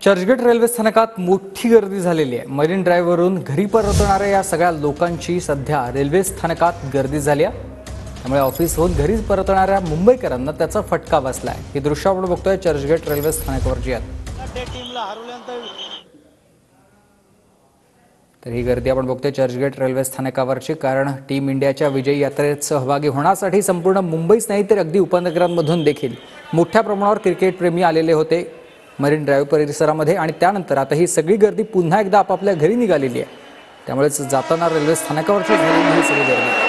Churchgate railway स्थानकात मोठी गर्दी झालेली आहे। मरीन ड्राईव्हवरून घरी परतणाऱ्या या सगळ्या लोकांची सध्या रेल्वे स्थानकात गर्दी झाली आहे। त्यामुळे ऑफिसहून घरी परतणाऱ्या मुंबईकरांना त्याचा फटका बसलाय। ही दृश्य आपण बघतोय चर्चगेट रेल्वे स्थानकावरची आहेत। तर ही गर्दी आपण बघतोय चर्चगेट रेल्वे स्थानकावरची, कारण टीम इंडियाच्या विजयी यात्रेत सहभागी होण्यासाठी संपूर्ण मुंबईच नाही तर अगदी उपनगरांमधून देखील मोठ्या प्रमाणावर क्रिकेट प्रेमी आलेले होते मरीन ड्राईव्ह परिसरामध्ये। आणि त्यानंतर आता ही सगळी गर्दी पुन्हा एकदा आपापल्या घरी निघालेली आहे। त्यामुळेच जाताना रेल्वे स्थानकावरची झालेली ही सगळी गर्दी